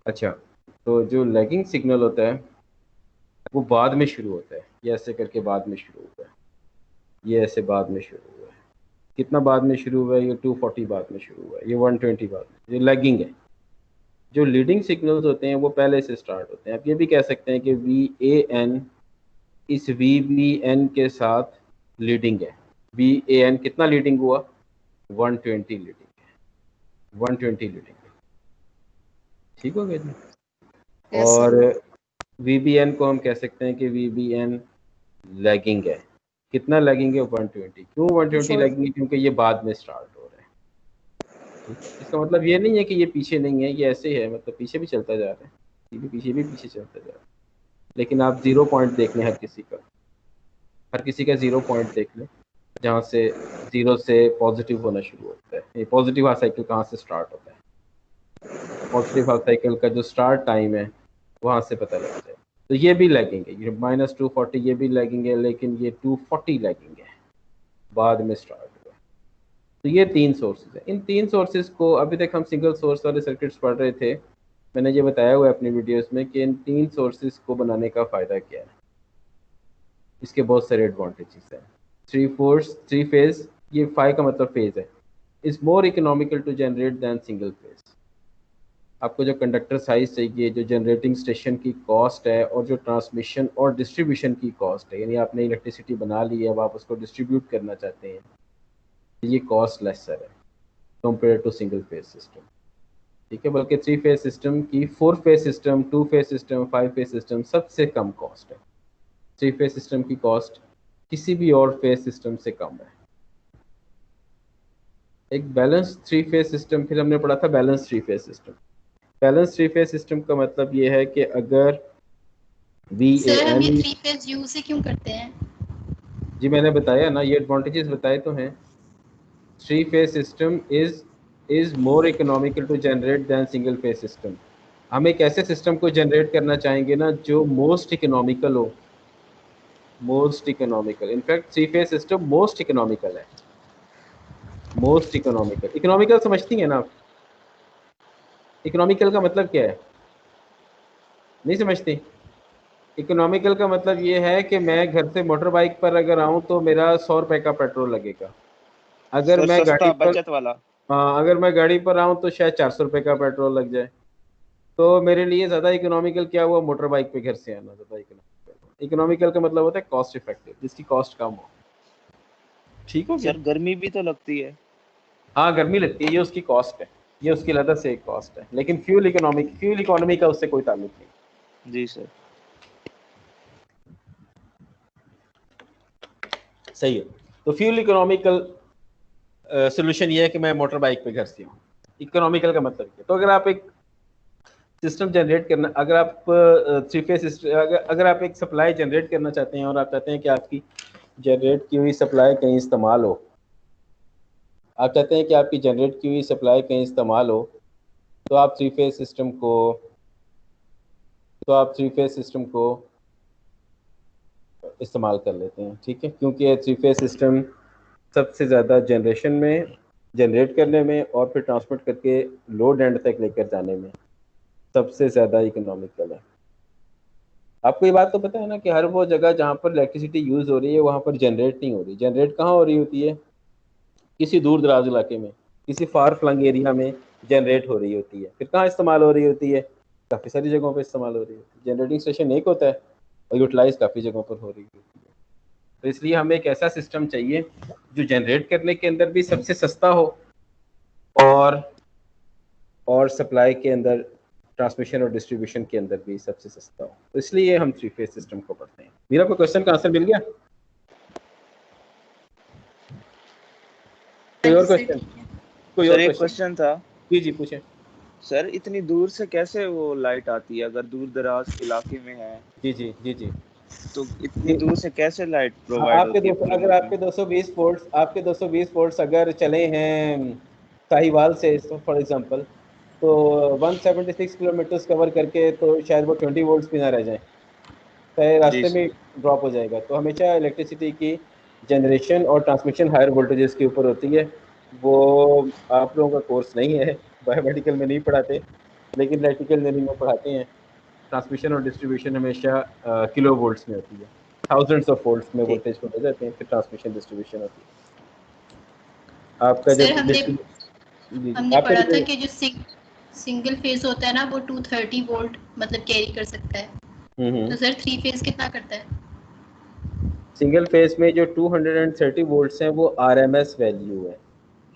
अच्छा, तो जो लैगिंग सिग्नल होता है वो बाद में शुरू होता है, ये ऐसे करके बाद में शुरू होता है, ये ऐसे बाद में शुरू हुआ है। कितना बाद में शुरू हुआ है? ये 240 बाद में शुरू हुआ है, ये 120 बाद में, ये लैगिंग है। जो लीडिंग सिग्नल्स होते हैं वो पहले से स्टार्ट होते हैं। आप ये भी कह सकते हैं कि वी ए एन इस वी बी एन के साथ लीडिंग है। वी ए एन कितना लीडिंग हुआ? 120 लीडिंग है, 120 लीडिंग है। ठीक हो गया जी। यस और सर। वी बी एन को हम कह सकते हैं कि वी बी एन लैगिंग है। कितना लैगिंग है? 120। क्यों 120 फॉर लैगिंग है? क्योंकि ये बाद में स्टार्ट हो रहा है। ठीक है, इसका मतलब ये नहीं है कि ये पीछे नहीं है, ये ऐसे है, मतलब पीछे भी चलता जा रहा है, ये भी पीछे चलता जा रहा है। लेकिन आप जीरो पॉइंट देख लें, हर किसी का, हर किसी का जीरो पॉइंट देख लें, जहाँ से जीरो से पॉजिटिव होना शुरू होता है। ये पॉजिटिव हाफ साइकिल कहाँ से स्टार्ट होता है? पॉजिटिव हाफ साइकिल का जो स्टार्ट टाइम है वहाँ से पता लग जाए। तो ये भी लैगिंग है, ये -240 ये भी लैगिंग है, लेकिन ये 240 लैगिंग है, बाद में स्टार्ट हुआ। तो ये तीन सोर्सेज है। इन तीन सोर्सेज को अभी तक हम सिंगल सोर्स वाले सर्किट्स पढ़ रहे थे। मैंने ये बताया हुआ है अपनी वीडियोस में कि इन तीन सोर्सेज को बनाने का फ़ायदा क्या है। इसके बहुत सारे एडवांटेजेस हैं। थ्री फेज, ये फाइव का मतलब फेज है, is more economical to generate than single phase. आपको जो कंडक्टर साइज चाहिए, जो जनरेटिंग स्टेशन की कॉस्ट है, और जो ट्रांसमिशन और डिस्ट्रीब्यूशन की कॉस्ट है, यानी आपने इलेक्ट्रिसिटी बना ली है, अब आप उसको डिस्ट्रीब्यूट करना चाहते हैं, तो ये कॉस्ट लेसर है compare to single phase system. ठीक है, बल्कि थ्री फेज सिस्टम की, four phase system, two phase system, five phase system सबसे कम कॉस्ट है। थ्री फेज सिस्टम की कॉस्ट किसी भी और फेज सिस्टम से कम है। एक बैलेंस थ्री फेज सिस्टम, फिर हमने पढ़ा था balance three phase system. Balance three phase system का मतलब ये है कि अगर वी ए सर हम ये एन, 3 फेज यूज ही क्यों करते हैं? जी मैंने बताया ना, ये एडवांटेजेस बताए तो हैं। Three phase system is more economical to generate than single phase system. हम एक ऐसे सिस्टम को जनरेट करना चाहेंगे ना जो मोस्ट इकोनॉमिकल हो, most economical. In fact three phase system most economical है, मोस्ट इकोनॉमिकल। इकोनॉमिकल समझती हैं ना आप? इकोनॉमिकल का मतलब क्या है? नहीं समझती? इकोनॉमिकल का मतलब ये है कि मैं घर से मोटर बाइक पर अगर आऊँ तो मेरा 100 रुपए का पेट्रोल लगेगा। अगर सर मैं गाड़ी सस्ता पर, बचत वाला। हाँ, अगर मैं गाड़ी पर आऊँ तो शायद 400 रुपए का पेट्रोल लग जाए। तो मेरे लिए ज़्यादा इकोनॉमिकल क्या हुआ? मोटर बाइक पे घर से आना ज़्यादा इकोनॉमिकल। इकोनॉमिकल का मतलब होता है कॉस्ट इफेक्टिव, जिसकी कॉस्ट कम हो। ठीक हो गया? सर गर्मी भी तो लगती है। हाँ, गर्मी लगती है, ये उसकी कॉस्ट है, ये उसकी अलग से एक कॉस्ट है। लेकिन फ्यूल इकोनॉमी का उससे कोई ताल्लुक नहीं। जी सर। सही है। तो फ्यूल इकोनॉमिकल सोल्यूशन ये है कि मैं मोटर बाइक पे घर से हूँ। इकोनॉमिकल का मतलब क्या? तो अगर आप एक सिस्टम जनरेट करना, अगर आप थ्री फेज सिस्टम, अगर आप एक सप्लाई जनरेट करना चाहते हैं और आप चाहते हैं कि आपकी जनरेट की हुई सप्लाई कहीं इस्तेमाल हो, आप चाहते हैं कि आपकी जनरेट की हुई सप्लाई कहीं इस्तेमाल हो, तो आप थ्री फेज सिस्टम को, तो आप थ्री फेज सिस्टम को इस्तेमाल कर लेते हैं। ठीक है, क्योंकि थ्री फेज सिस्टम सबसे ज़्यादा जनरेशन में, जनरेट करने में, और फिर ट्रांसमिट करके लोड एंड तक लेकर जाने में सबसे ज़्यादा इकोनॉमिकल है। आपको ये बात तो पता है ना कि हर वो जगह जहाँ पर इलेक्ट्रिसिटी यूज़ हो रही है वहाँ पर जनरेट नहीं हो रही। जनरेट कहाँ हो रही होती है? किसी दूर दराज इलाके में, किसी फार फ्लंग एरिया में जनरेट हो रही होती है। फिर कहाँ इस्तेमाल हो रही होती है? काफ़ी सारी जगहों पर इस्तेमाल हो रही होती है। जनरेटिंग स्टेशन एक होता है और यूटिलाइज काफ़ी जगहों पर हो रही होती है। तो इसलिए हमें एक ऐसा सिस्टम चाहिए जो जनरेट करने के अंदर भी सबसे सस्ता हो, और सप्लाई के अंदर, ट्रांसमिशन और डिस्ट्रीब्यूशन के अंदर भी सबसे सस्ता हो। तो इसलिए हम थ्री फेज सिस्टम को पढ़ते हैं। मेरा कोई क्वेश्चन का आंसर मिल गया? कोई और सर क्वेश्चन? ठीक है। कोई और सर एक क्वेश्चन? क्वेश्चन था। जी जी पूछें। सर इतनी दूर से कैसे वो लाइट आती है, अगर दूर दराज इलाके में है जी जी जी जी। तो इतनी दूर से कैसे लाइट प्रोवाइड आपके होती है 200, पूरे अगर मुल्क में? आपके 220 वोल्ट्स, अगर चले हैं साहिवाल से, फॉर एग्जांपल, तो 176 किलोमीटर्स कवर करके तो शायद वो 20 वोल्ट्स भी ना रह जाए, चाहे जी रास्ते सर। में ड्रॉप हो जाएगा। तो हमेशा इलेक्ट्रिसिटी की जनरेशन और ट्रांसमिशन हायर वोल्टेजेस के ऊपर होती है। वो आप लोगों का कोर्स नहीं है, बायोमेडिकल में नहीं पढ़ाते, लेकिन इलेक्ट्रिकल इंजीनियरिंग में पढ़ाते हैं ट्रांसमिशन और डिस्ट्रीब्यूशन हमेशा किलो वोल्ट्स में होती है, थाउजेंड्स ऑफ वोल्ट्स में ठीक। वोल्टेज को ले जाते हैं, फिर ट्रांसमिशन डिस्ट्रीब्यूशन होती है। आपका सर जब हमने जी जी हमने आपका पढ़ा था जो कि जो सिंगल फेज होता है ना वो 230 वोल्ट मतलब कैरी कर सकता है, तो सर थ्री फेज कितना करता है? सिंगल फेज में जो 230 वोल्ट्स हैं वो आरएमएस वैल्यू है।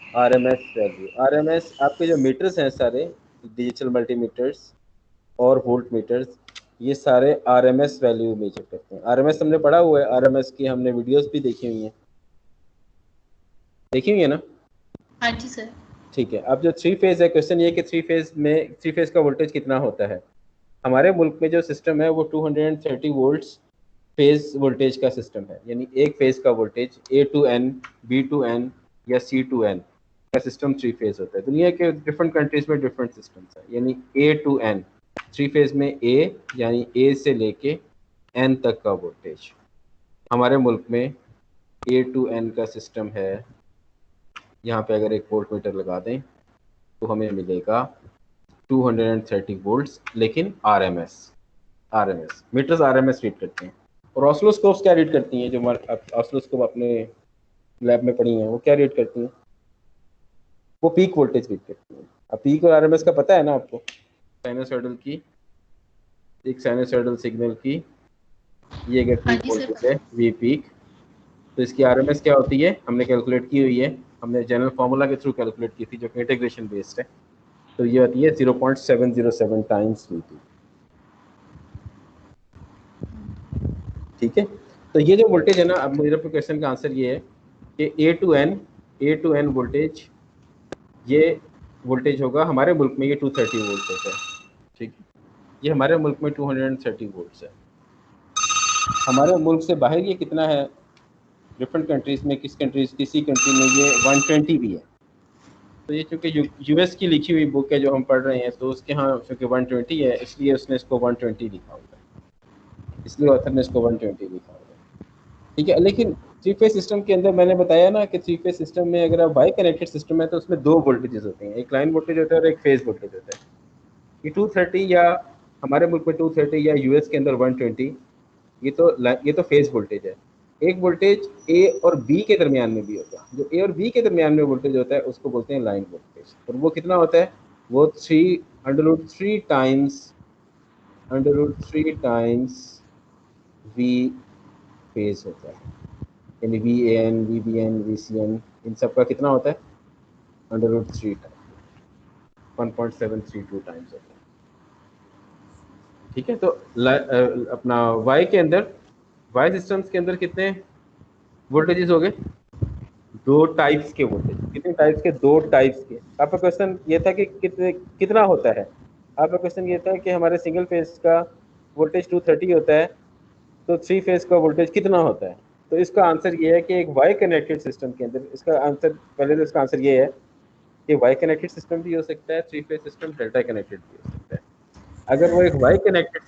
आरएमएस आपके जो मीटर्स हैं सारे डिजिटल मल्टीमीटर्स और वोल्ट मीटर्स, ये सारे आरएमएस वैल्यू मेजर करते हैं। आरएमएस हमने पढ़ा हुआ है, आरएमएस की हमने वीडियोस भी देखी हुई है ना। हाँ जी सर। ठीक है, अब जो थ्री फेज है, क्वेश्चन ये कि थ्री फेज का वोल्टेज कितना होता है। हमारे मुल्क में जो सिस्टम है वो 230 वोल्ट्स फेज वोल्टेज का सिस्टम है, यानी एक फेज का voltage A to N, B to N या सी टू एन का सिस्टम थ्री फेज होता है। दुनिया के डिफरेंट कंट्रीज में डिफरेंट सिस्टम्स है, यानी A to N three phase में ए यानी ए से लेके एन तक का वोल्टेज। हमारे मुल्क में ए टू एन का सिस्टम है। यहाँ पे अगर एक वोल्ट मीटर लगा दें तो हमें मिलेगा 230 वोल्ट्स, लेकिन आरएमएस मीटर्स आरएमएस रीड करते हैं। और ऑसिलोस्कोप्स क्या रीड करती हैं, जो हमारे ऑसिलोस्कोप अपने लैब में पढ़ी हैं, वो क्या रीड करती हैं? वो पीक वोल्टेज रीड करती हैं। अब पीक और आरएमएस का पता है ना आपको, साइनोसॉइडल की, एक साइनोसॉइडल सिग्नल की ये अगर हाँ पीक जी सर। वोल्टेज है वी पीक, तो इसकी आरएमएस क्या होती है हमने कैलकुलेट की हुई है, हमने जनरल फार्मूला के थ्रू कैलकुलेट की थी जो कि इंटीग्रेशन बेस्ड है। तो ये होती है 0.707 टाइम्स वी पीक। ठीक है, तो ये जो वोल्टेज है ना, अब मेरे क्वेश्चन का आंसर ये है कि ए टू एन वोल्टेज, ये वोल्टेज होगा हमारे मुल्क में, ये 230 वोल्ट होता है। ठीक है, ये हमारे मुल्क में 230 वोल्ट्स है। हमारे मुल्क से बाहर ये कितना है, डिफरेंट कंट्रीज में, किसी कंट्री में ये 120 भी है। तो ये चूँकि यूएस की लिखी हुई बुक है जो हम पढ़ रहे हैं, तो उसके यहाँ चूँकि 120 है, इसलिए उसने इसको 120 लिखा हुआ है, इसलिए ऑथर ने इसको 120 लिखा हुआ है। ठीक है, लेकिन थ्री फेज सिस्टम के अंदर मैंने बताया ना कि थ्री फेज सिस्टम में अगर आप बाई कनेक्टेड सिस्टम है तो उसमें दो वोल्टेजेस होते हैं, एक लाइन वोल्टेज होता है और एक फेज वोल्टेज होता है। ये 230 या हमारे मुल्क में 230 या यूएस के अंदर 120, ये तो फेज वोल्टेज है। एक वोल्टेज ए और बी के दरमियान में भी होता है, जो ए और बी के दरमियान में वोल्टेज होता है उसको बोलते हैं लाइन वोल्टेज। और वो कितना होता है, वो 3 under root 3 times V phase होता है, यानी V A N, V B N, V C N, इन सब का कितना होता है, अंडर रूट 3 टाइम्स, 1.732 टाइम्स होता है। ठीक है, तो अपना वाई के अंदर, वाई सिस्टम्स के अंदर कितने वोल्टेजेस हो गए, दो टाइप्स के वोल्टेज। कितने टाइप्स के, दो टाइप्स के। आपका क्वेश्चन ये था कि कितना होता है, आपका क्वेश्चन ये था कि हमारे सिंगल फेज का वोल्टेज 230 होता है, तो थ्री फेज का वोल्टेज कितना होता है। तो इसका आंसर ये है कि एक वाई कनेक्टेड सिस्टम के अंदर, इसका आंसर पहले तो इसका आंसर ये है कि वाई कनेक्टेड सिस्टम भी हो सकता है, three phase system delta connected भी हो सकता है। अगर वो एक वाई कनेक्टेड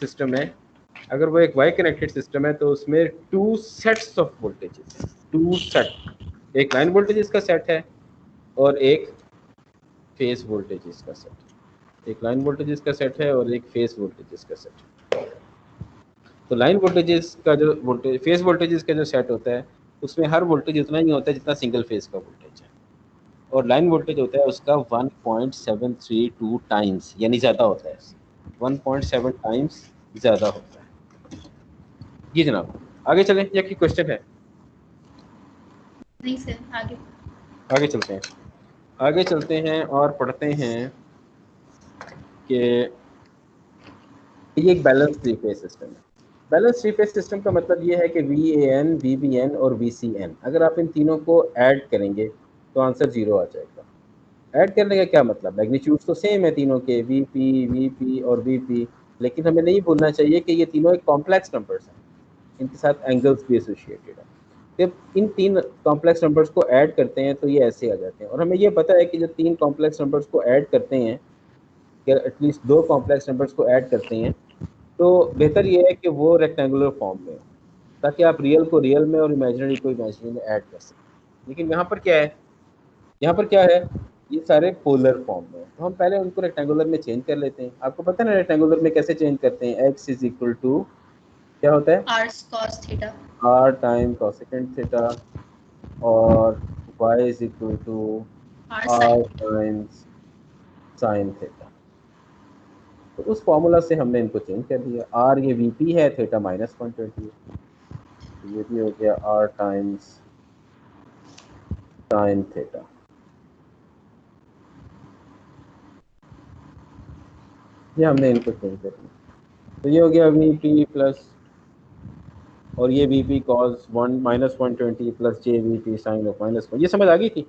सिस्टम है, तो उसमें टू सेट्स ऑफ वोल्टेजेस हैं, टू सेट, एक लाइन वोल्टेजेस का सेट है और एक फेज वोल्टेजेस का सेट, एक लाइन वोल्टेजेस का सेट है और एक फेज वोल्टेजेस का सेट है। तो लाइन वोल्टेजेस का जो वोल्टेज, फेज वोल्टेजेस का जो सेट होता है, उसमें हर वोल्टेज उतना ही होता है जितना सिंगल फेज का वोल्टेज है, और लाइन वोल्टेज होता है उसका 1.732 टाइम्स, यानी ज़्यादा होता है, 1.7 टाइम्स ज़्यादा होता है। जी जनाब, आगे चलें या कि क्वेश्चन है? नहीं सर, आगे। आगे चलते हैं और पढ़ते हैं कि ये एक बैलेंस थ्री फेज सिस्टम है। बैलेंस थ्री फेज सिस्टम का मतलब ये है कि VAN, VBN और VCN, अगर आप इन तीनों को ऐड करेंगे तो आंसर 0 आ जाएगा। ऐड करने का क्या मतलब, मैग्नीट्यूड तो सेम है तीनों के, VP, VP और VP, लेकिन हमें नहीं भूलना चाहिए कि ये तीनों एक कॉम्प्लेक्स नंबर्स हैं, इनके साथ एंगल्स भी एसोसिएटेड है। जब इन तीन कॉम्प्लेक्स नंबर्स को ऐड करते हैं तो ये ऐसे आ जाते हैं, और हमें ये पता है कि जब तीन कॉम्प्लेक्स नंबर्स को ऐड करते हैं, या एटलीस्ट दो कॉम्प्लेक्स नंबर्स को ऐड करते हैं, तो बेहतर ये है कि वो रेक्टेंगुलर फॉर्म में हो, ताकि आप रियल को रियल में और इमेजिनरी को इमेजिनरी में ऐड कर सकें। लेकिन यहाँ पर क्या है, ये सारे पोलर फॉर्म में, तो हम पहले उनको रेक्टेंगुलर में चेंज कर लेते हैं। आपको पता है ना रेक्टेंगुलर में कैसे चेंज करते हैं? x इज इक्वल टू क्या होता है? r cos theta, r time cosecant theta, और y is equal to r r sin theta. Times sine theta. तो उस फॉर्मूला से हमने इनको चेंज कर दिया। r ये vp है, थीटा -120 है, तो ये भी हो गया r टाइम्स साइन थीटा। ये हमने इनको चेंज कर दिया, तो ये हो गया vp प्लस, और ये vp cos -120 plus J vp sine of -1। ये समझ आ गई थी?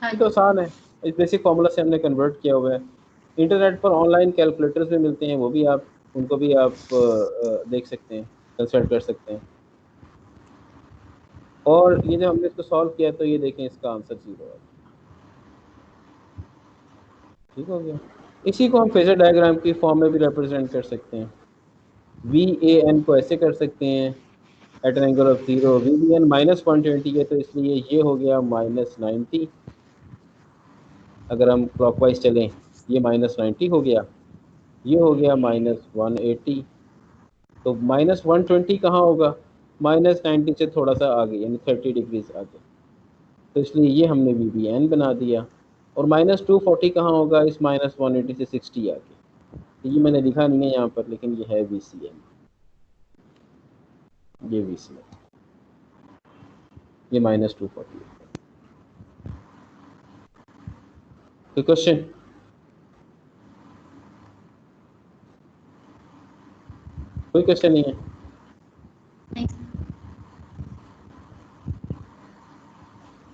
हाँ ये तो जी। आसान है, इस बेसिक फार्मूला से हमने कन्वर्ट किया हुआ है। इंटरनेट पर ऑनलाइन कैलकुलेटर्स भी मिलते हैं, वो भी आप उनको भी आप देख सकते हैं, कंसल्ट कर सकते हैं। और ये जब हमने इसको सॉल्व किया तो ये देखें इसका आंसर 0 है। ठीक हो गया। इसी को हम फेजर डायग्राम की फॉर्म में भी रिप्रेजेंट कर सकते हैं। VAN को ऐसे कर सकते हैं, at an angle of 0, VBN -120 है तो इसलिए ये हो गया -90। अगर हम क्लॉकवाइज चलें, ये -90 हो गया, ये हो गया -180। तो -120 कहाँ होगा? -90 से थोड़ा सा आगे, यानी 30 डिग्रीज आगे, तो इसलिए ये हमने VBN बना दिया। और -240 कहाँ होगा? इस -180 से 60 आगे, तो ये मैंने लिखा नहीं है यहाँ पर, लेकिन ये है VCN, ये VCN, ये -240। कोई क्वेश्चन? कोई क्वेश्चन नहीं है?